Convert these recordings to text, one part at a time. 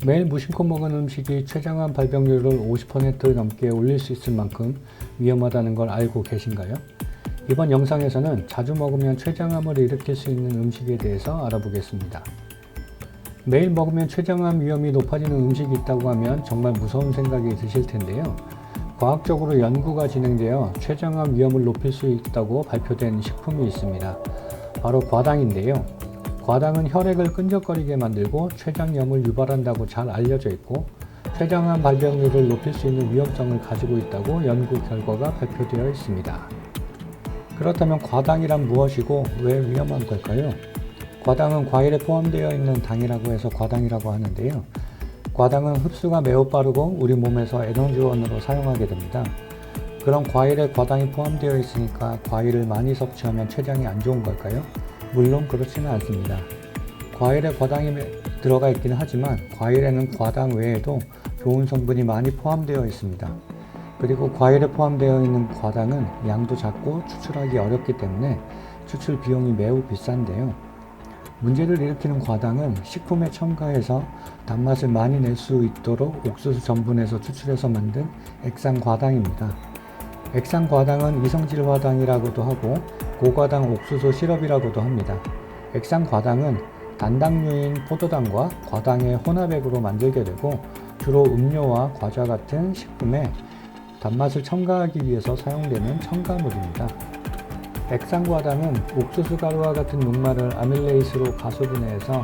매일 무심코 먹은 음식이 췌장암 발병률을 50% 넘게 올릴 수 있을 만큼 위험하다는 걸 알고 계신가요? 이번 영상에서는 자주 먹으면 췌장암을 일으킬 수 있는 음식에 대해서 알아보겠습니다. 매일 먹으면 췌장암 위험이 높아지는 음식이 있다고 하면 정말 무서운 생각이 드실 텐데요. 과학적으로 연구가 진행되어 췌장암 위험을 높일 수 있다고 발표된 식품이 있습니다. 바로 과당인데요. 과당은 혈액을 끈적거리게 만들고 췌장염을 유발한다고 잘 알려져 있고 췌장암 발병률을 높일 수 있는 위험성을 가지고 있다고 연구 결과가 발표되어 있습니다. 그렇다면 과당이란 무엇이고 왜 위험한 걸까요? 과당은 과일에 포함되어 있는 당이라고 해서 과당이라고 하는데요. 과당은 흡수가 매우 빠르고 우리 몸에서 에너지원으로 사용하게 됩니다. 그럼 과일에 과당이 포함되어 있으니까 과일을 많이 섭취하면 췌장이 안 좋은 걸까요? 물론 그렇지는 않습니다. 과일에 과당이 들어가 있기는 하지만 과일에는 과당 외에도 좋은 성분이 많이 포함되어 있습니다. 그리고 과일에 포함되어 있는 과당은 양도 작고 추출하기 어렵기 때문에 추출 비용이 매우 비싼데요. 문제를 일으키는 과당은 식품에 첨가해서 단맛을 많이 낼 수 있도록 옥수수 전분에서 추출해서 만든 액상과당입니다. 액상과당은 이성질화당이라고도 하고 고과당 옥수수 시럽이라고도 합니다. 액상과당은 단당류인 포도당과 과당의 혼합액으로 만들게 되고 주로 음료와 과자 같은 식품에 단맛을 첨가하기 위해서 사용되는 첨가물입니다. 액상과당은 옥수수 가루와 같은 녹말을 아밀레이스로 가수분해해서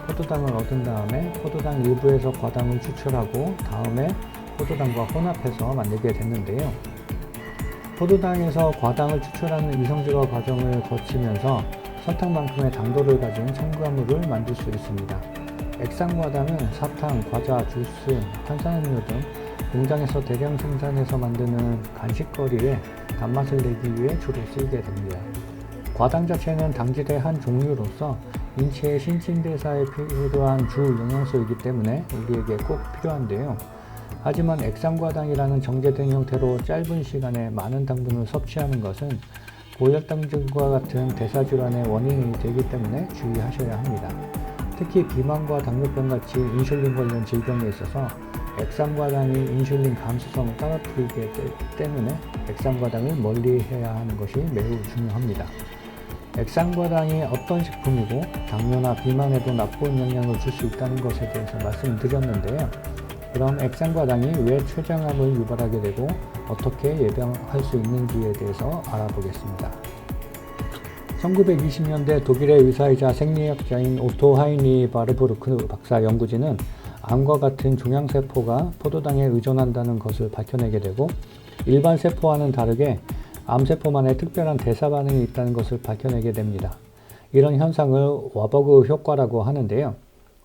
포도당을 얻은 다음에 포도당 일부에서 과당을 추출하고 다음에 포도당과 혼합해서 만들게 됐는데요. 포도당에서 과당을 추출하는 이성질화 과정을 거치면서 설탕만큼의 당도를 가진 첨가물을 만들 수 있습니다. 액상과당은 사탕, 과자, 주스, 탄산음료 등 공장에서 대량 생산해서 만드는 간식거리에 단맛을 내기 위해 주로 쓰이게 됩니다. 과당 자체는 당질의 한 종류로서 인체의 신진대사에 필요한 주 영양소이기 때문에 우리에게 꼭 필요한데요. 하지만 액상과당이라는 정제된 형태로 짧은 시간에 많은 당분을 섭취하는 것은 고혈당증과 같은 대사질환의 원인이 되기 때문에 주의하셔야 합니다. 특히 비만과 당뇨병 같이 인슐린 관련 질병에 있어서 액상과당이 인슐린 감수성을 떨어뜨리기 때문에 액상과당을 멀리해야 하는 것이 매우 중요합니다. 액상과당이 어떤 식품이고 당뇨나 비만에도 나쁜 영향을 줄 수 있다는 것에 대해서 말씀드렸는데요. 그럼 액상과당이 왜 췌장암을 유발하게 되고 어떻게 예방할 수 있는지에 대해서 알아보겠습니다. 1920년대 독일의 의사이자 생리학자인 오토 하이니 바르부르크 박사 연구진은 암과 같은 종양세포가 포도당에 의존한다는 것을 밝혀내게 되고 일반 세포와는 다르게 암세포만의 특별한 대사 반응이 있다는 것을 밝혀내게 됩니다. 이런 현상을 와버그 효과라고 하는데요.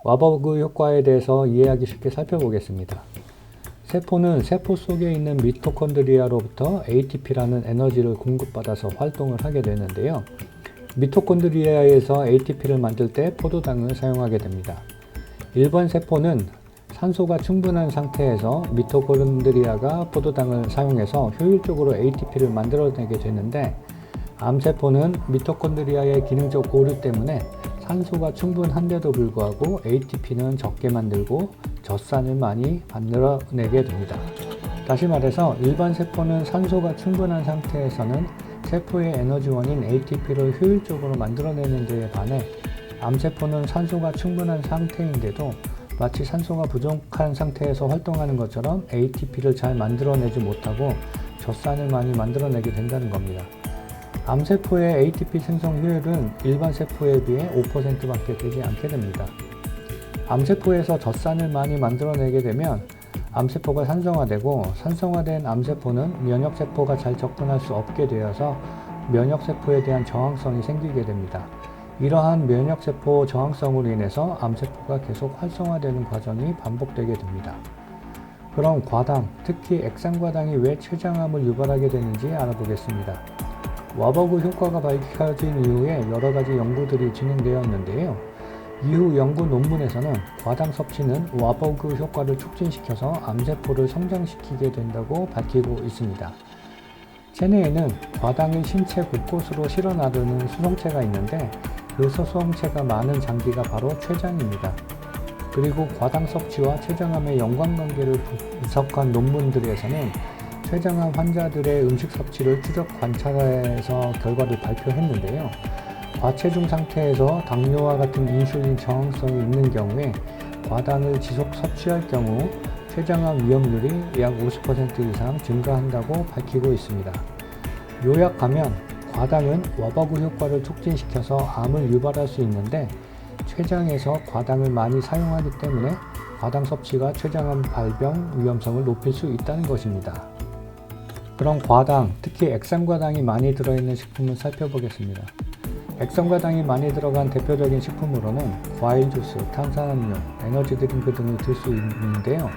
와버그 효과에 대해서 이해하기 쉽게 살펴보겠습니다. 세포는 세포 속에 있는 미토콘드리아로부터 ATP라는 에너지를 공급받아서 활동을 하게 되는데요. 미토콘드리아에서 ATP를 만들 때 포도당을 사용하게 됩니다. 일반 세포는 산소가 충분한 상태에서 미토콘드리아가 포도당을 사용해서 효율적으로 ATP를 만들어내게 되는데 암세포는 미토콘드리아의 기능적 고리 때문에 산소가 충분한데도 불구하고 ATP는 적게 만들고 젖산을 많이 만들어내게 됩니다. 다시 말해서 일반 세포는 산소가 충분한 상태에서는 세포의 에너지원인 ATP를 효율적으로 만들어내는 데에 반해 암세포는 산소가 충분한 상태인데도 마치 산소가 부족한 상태에서 활동하는 것처럼 ATP를 잘 만들어내지 못하고 젖산을 많이 만들어내게 된다는 겁니다. 암세포의 ATP 생성 효율은 일반 세포에 비해 5%밖에 되지 않게 됩니다. 암세포에서 젖산을 많이 만들어내게 되면 암세포가 산성화되고 산성화된 암세포는 면역세포가 잘 접근할 수 없게 되어서 면역세포에 대한 저항성이 생기게 됩니다. 이러한 면역세포 저항성으로 인해서 암세포가 계속 활성화되는 과정이 반복되게 됩니다. 그럼 과당, 특히 액상과당이 왜 췌장암을 유발하게 되는지 알아보겠습니다. 와버그 효과가 밝혀진 이후에 여러 가지 연구들이 진행되었는데요. 이후 연구 논문에서는 과당 섭취는 와버그 효과를 촉진시켜서 암세포를 성장시키게 된다고 밝히고 있습니다. 체내에는 과당을 신체 곳곳으로 실어 나르는 수송체가 있는데 그 수송체가 많은 장기가 바로 췌장입니다. 그리고 과당 섭취와 췌장암의 연관관계를 분석한 논문들에서는 췌장암 환자들의 음식 섭취를 추적 관찰해서 결과를 발표했는데요. 과체중 상태에서 당뇨와 같은 인슐린 저항성이 있는 경우에 과당을 지속 섭취할 경우 췌장암 위험률이 약 50% 이상 증가한다고 밝히고 있습니다. 요약하면 과당은 와버그 효과를 촉진시켜서 암을 유발할 수 있는데 췌장에서 과당을 많이 사용하기 때문에 과당 섭취가 췌장암 발병 위험성을 높일 수 있다는 것입니다. 그럼 과당, 특히 액상과당이 많이 들어있는 식품을 살펴보겠습니다. 액상과당이 많이 들어간 대표적인 식품으로는 과일 주스, 탄산음료, 에너지 드링크 등을 들 수 있는데요.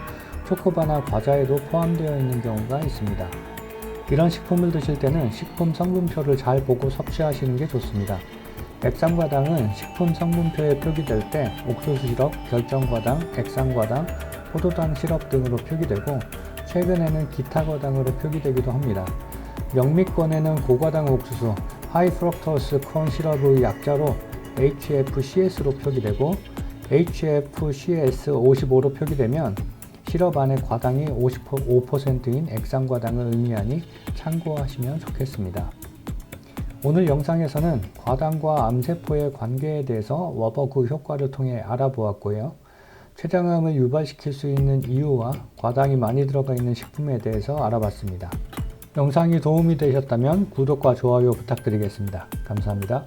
초코바나 과자에도 포함되어 있는 경우가 있습니다. 이런 식품을 드실 때는 식품 성분표를 잘 보고 섭취하시는 게 좋습니다. 액상과당은 식품 성분표에 표기될 때 옥수수 시럽, 결정과당, 액상과당, 포도당 시럽 등으로 표기되고 최근에는 기타 과당으로 표기되기도 합니다. 영미권에는 고과당 옥수수, 하이프럭토스 콘 시럽의 약자로 HFCS로 표기되고 HFCS 55로 표기되면 시럽 안에 과당이 55%인 액상과당을 의미하니 참고하시면 좋겠습니다. 오늘 영상에서는 과당과 암세포의 관계에 대해서 와버그 효과를 통해 알아보았고요. 췌장암을 유발시킬 수 있는 이유와 과당이 많이 들어가 있는 식품에 대해서 알아봤습니다. 영상이 도움이 되셨다면 구독과 좋아요 부탁드리겠습니다. 감사합니다.